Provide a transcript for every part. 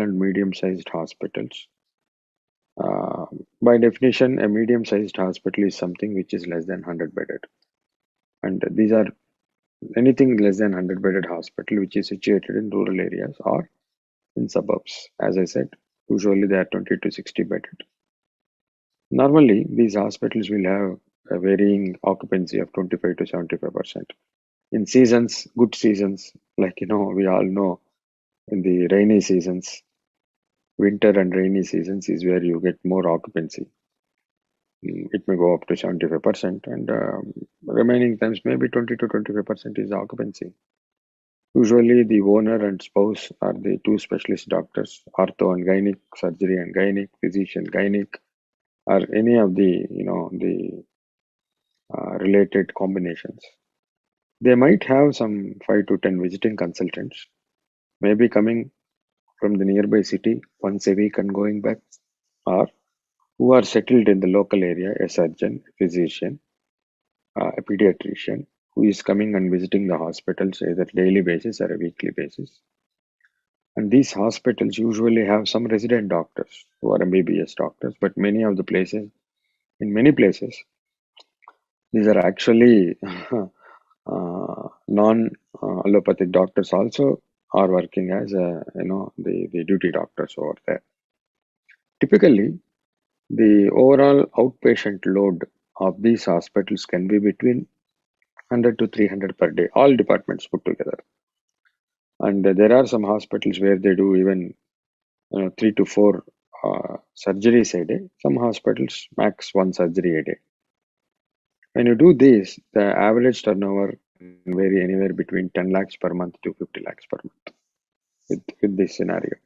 and medium-sized hospitals. By definition, a medium-sized hospital is something which is less than 100 bedded. And these are anything less than 100 bedded hospital which is situated in rural areas or in suburbs. As I said, usually they are 20 to 60 bedded. Normally, these hospitals will have a varying occupancy of 25 to 75%. In seasons, good seasons, like we all know, in the rainy seasons, winter and rainy seasons is where you get more occupancy. It may go up to 75%, and remaining times maybe 20 to 25% is occupancy. Usually, the owner and spouse are the two specialist doctors, ortho and gynec, surgery and gynec, physician, gynec, or any of the the related combinations. They might have some 5 to 10 visiting consultants, maybe coming from the nearby city once a week and going back, or who are settled in the local area, a surgeon, a physician, a pediatrician, who is coming and visiting the hospitals either daily basis or a weekly basis. And these hospitals usually have some resident doctors who are MBBS doctors, but in many places, these are actually non-allopathic doctors also are working as the duty doctors over there. Typically, the overall outpatient load of these hospitals can be between 100 to 300 per day, all departments put together. And there are some hospitals where they do even 3 to 4 surgeries a day. Some hospitals max 1 surgery a day. When you do this, the average turnover can vary anywhere between 10 lakhs per month to 50 lakhs per month with this scenario.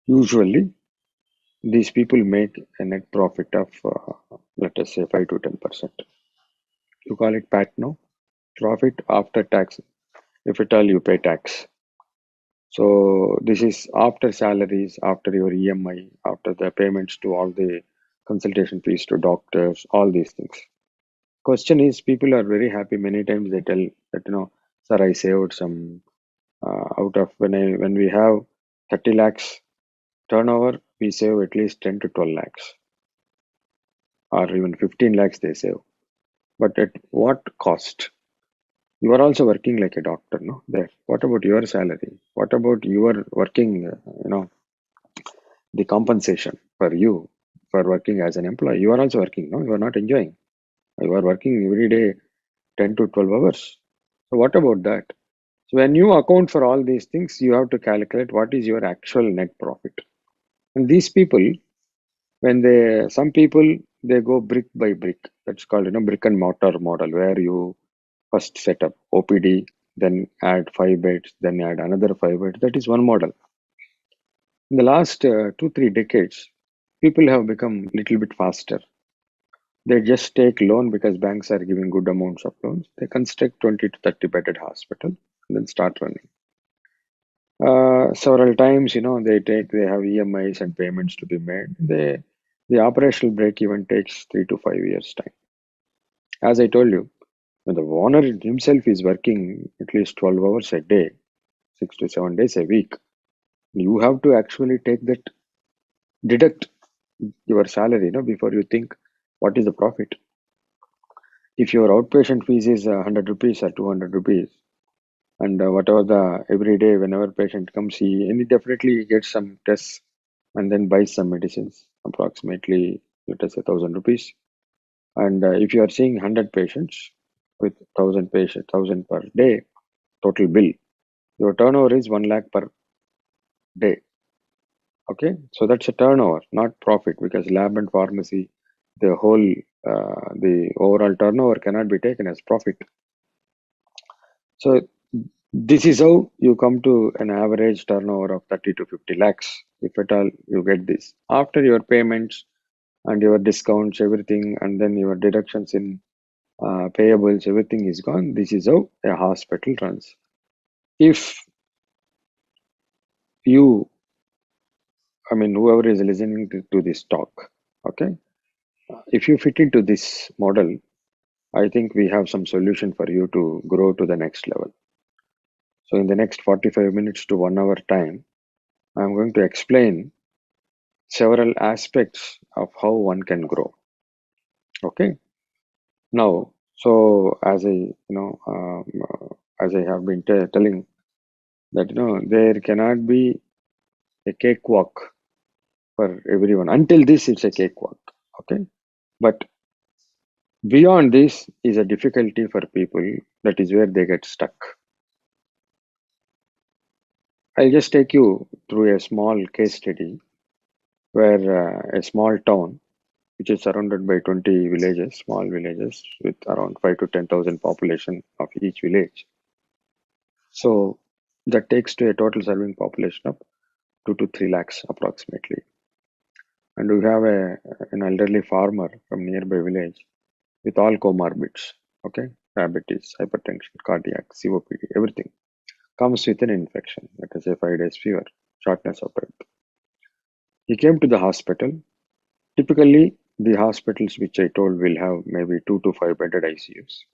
Usually, these people make a net profit of, let us say, 5 to 10%. You call it PAT, no? Profit after tax, if at all you pay tax. So this is after salaries, after your EMI, after the payments to all the consultation fees to doctors, all these things. Question is, people are very happy. Many times they tell that, sir, I saved some out of when we have 30 lakhs turnover, we save at least 10 to 12 lakhs, or even 15 lakhs they save. But at what cost? You are also working like a doctor, no? There. What about your salary? What about your working, the compensation for you for working as an employee? You are also working, no? You are not enjoying. You are working every day 10 to 12 hours. So what about that? So when you account for all these things, you have to calculate what is your actual net profit. And these people, some people, they go brick by brick. That's called, brick and mortar model, where you first set up OPD, then add 5 beds, then add another 5 beds. That is one model. In the last 2-3 decades, people have become a little bit faster. They just take loan because banks are giving good amounts of loans. They construct 20 to 30 bedded hospital and then start running. Several times, they have EMIs and payments to be made. The operational break even takes 3 to 5 years time. As I told you, when the owner himself is working at least 12 hours a day, 6 to 7 days a week, you have to actually deduct your salary, before you think what is the profit. If your outpatient fees is 100 rupees or 200 rupees, and whatever every day whenever patient comes, he definitely gets some tests and then buys some medicines, approximately, let us say, 1,000 rupees. And if you are seeing 100 patients with 1,000 per day total bill, your turnover is 1 lakh per day. Okay, so that's a turnover, not profit, because lab and pharmacy, the overall turnover cannot be taken as profit. So this is how you come to an average turnover of 30 to 50 lakhs, if at all you get this. After your payments and your discounts, everything, and then your deductions in payables, everything is gone. This is how a hospital runs. If you, whoever is listening to this talk, okay, if you fit into this model, I think we have some solution for you to grow to the next level. So in the next 45 minutes to 1 hour time, I'm going to explain several aspects of how one can grow. Okay. Now, so as I have been telling that there cannot be a cakewalk for everyone. Until this, it's a cakewalk. Okay. But beyond this is a difficulty for people. That is where they get stuck. I'll just take you through a small case study where a small town, which is surrounded by 20 villages, small villages with around 5 to 10,000 population of each village. So that takes to a total serving population of 2 to 3 lakhs approximately. And we have an elderly farmer from nearby village with all comorbids, okay, diabetes, hypertension, cardiac, COPD, everything comes with an infection, let us say 5 days fever, shortness of breath. He came to the hospital. Typically, the hospitals which I told will have maybe 2 to 5 bedded ICUs.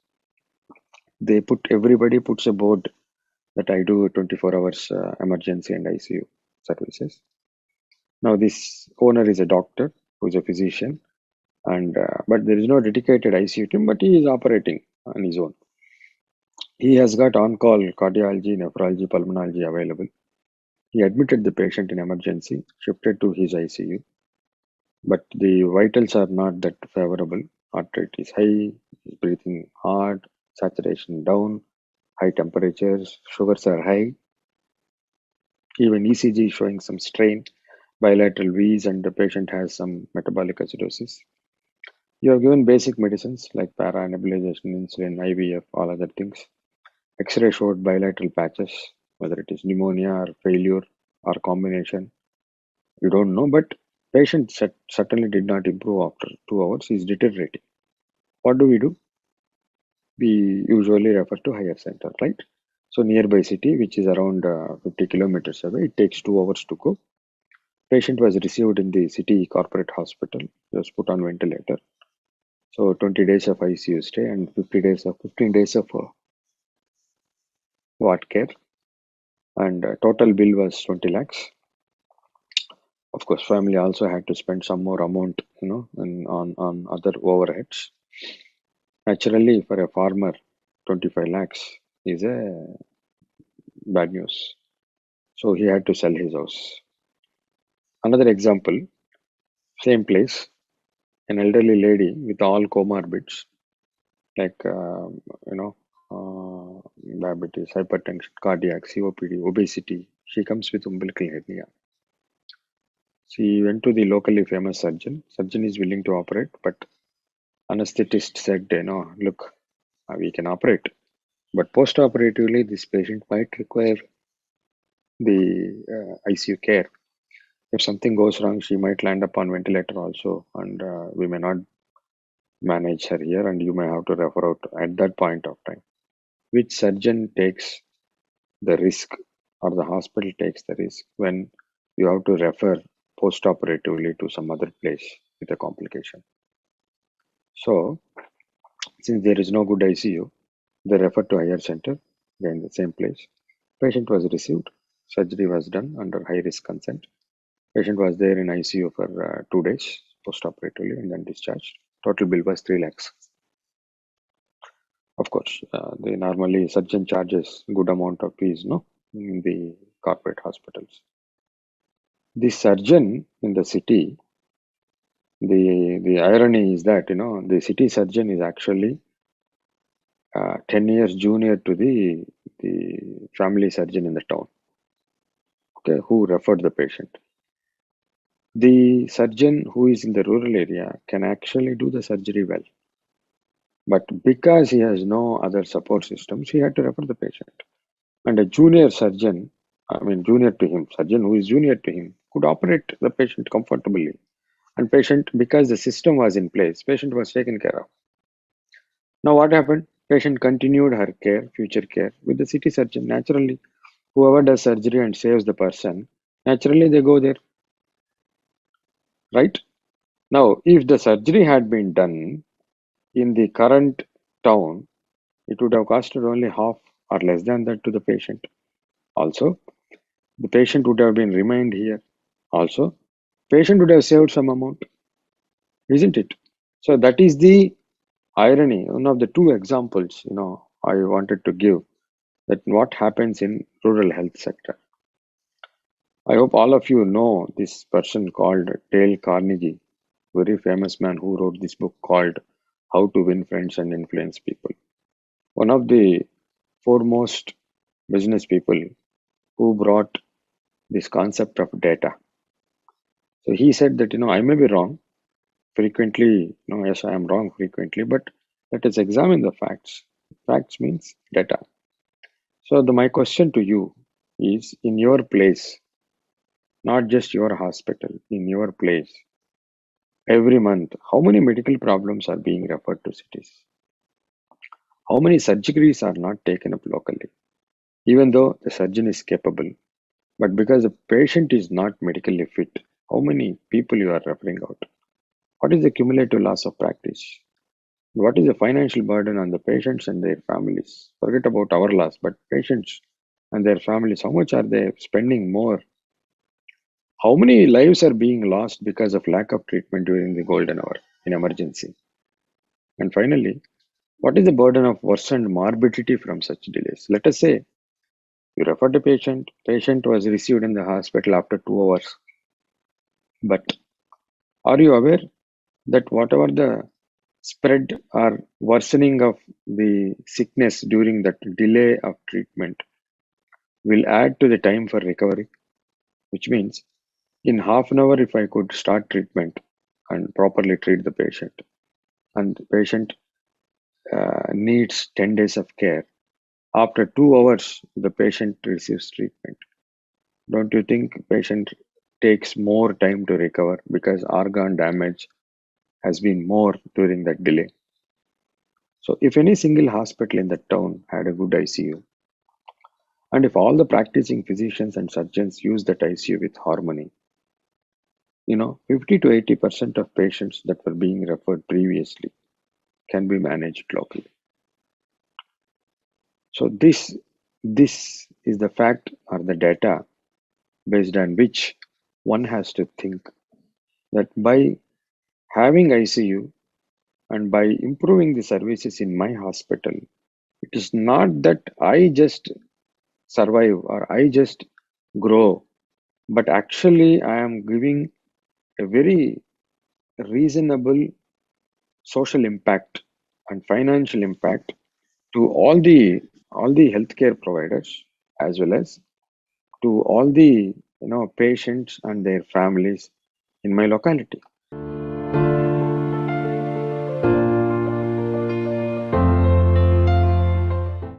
Everybody puts a board that I do 24 hours emergency and ICU services. Now, this owner is a doctor who is a physician, and but there is no dedicated ICU team, but he is operating on his own. He has got on-call cardiology, nephrology, pulmonology available. He admitted the patient in emergency, shifted to his ICU, but the vitals are not that favorable. Heart rate is high, breathing hard, saturation down, high temperatures, sugars are high, even ECG is showing some strain, bilateral V's, and the patient has some metabolic acidosis. You have given basic medicines like para, nebulization, insulin, IVF, all other things. X-ray showed bilateral patches, whether it is pneumonia or failure or combination. You don't know, but patient certainly did not improve after 2 hours. He is deteriorating. What do? We usually refer to higher center, right? So nearby city, which is around 50 kilometers away, it takes 2 hours to go. Patient was received in the city corporate hospital. He was put on ventilator. So 20 days of ICU stay and 15 days of ward care. And total bill was 20 lakhs. Of course, family also had to spend some more amount, on other overheads. Naturally, for a farmer, 25 lakhs is a bad news. So he had to sell his house. Another example, same place, an elderly lady with all comorbids like diabetes, hypertension, cardiac, COPD, obesity. She comes with umbilical hernia. She went to the locally famous surgeon. Surgeon is willing to operate, but anesthetist said, look, we can operate, but post-operatively, this patient might require the ICU care. If something goes wrong, she might land up on ventilator also, and we may not manage her here, and you may have to refer out at that point of time. Which surgeon takes the risk, or the hospital takes the risk when you have to refer post-operatively to some other place with a complication? So, since there is no good ICU, they refer to higher center, again the same place. Patient was received, surgery was done under high risk consent. Patient was there in ICU for 2 days post-operatively and then discharged. Total bill was 3 lakhs. Of course, they normally surgeon charges good amount of fees, no, in the corporate hospitals. The surgeon in the city, the irony is that the city surgeon is actually 10 years junior to the family surgeon in the town, okay, who referred the patient. The surgeon who is in the rural area can actually do the surgery well, but because he has no other support systems, he had to refer the patient. And a junior surgeon, junior to him, surgeon who is junior to him, could operate the patient comfortably. And patient, because the system was in place, patient was taken care of. Now what happened? Patient continued her care, future care with the city surgeon. Naturally, whoever does surgery and saves the person, naturally they go there, right? Now, if the surgery had been done in the current town, it would have costed only half or less than that to the patient. Also, The patient would have been remained here. Also, patient would have saved some amount, isn't it? So that is the irony. One of the two examples, I wanted to give that what happens in rural health sector. I hope all of you know this person called Dale Carnegie, very famous man who wrote this book called How to Win Friends and Influence People. One of the foremost business people who brought this concept of data. So he said that, I may be wrong frequently, yes, I am wrong frequently, but let us examine the facts. Facts means data. So my question to you is, in your place, not just your hospital, in your place, every month, how many medical problems are being referred to cities? How many surgeries are not taken up locally? Even though the surgeon is capable, but because the patient is not medically fit, how many people you are referring out? What is the cumulative loss of practice? What is the financial burden on the patients and their families? Forget about our loss, but patients and their families, how much are they spending more? How many lives are being lost because of lack of treatment during the golden hour in emergency? And finally, what is the burden of worsened morbidity from such delays? Let us say you referred a patient was received in the hospital after 2 hours. But are you aware that whatever the spread or worsening of the sickness during that delay of treatment will add to the time for recovery? Which means in half an hour, if I could start treatment and properly treat the patient, and the patient needs 10 days of care, after 2 hours, the patient receives treatment. Don't you think patient takes more time to recover because organ damage has been more during that delay? So if any single hospital in the town had a good ICU, and if all the practicing physicians and surgeons use that ICU with harmony, 50 to 80% of patients that were being referred previously can be managed locally. So this is the fact or the data based on which one has to think that by having ICU and by improving the services in my hospital, it is not that I just survive or I just grow, but actually I am giving a very reasonable social impact and financial impact to all the healthcare providers as well as to all the patients and their families in my locality.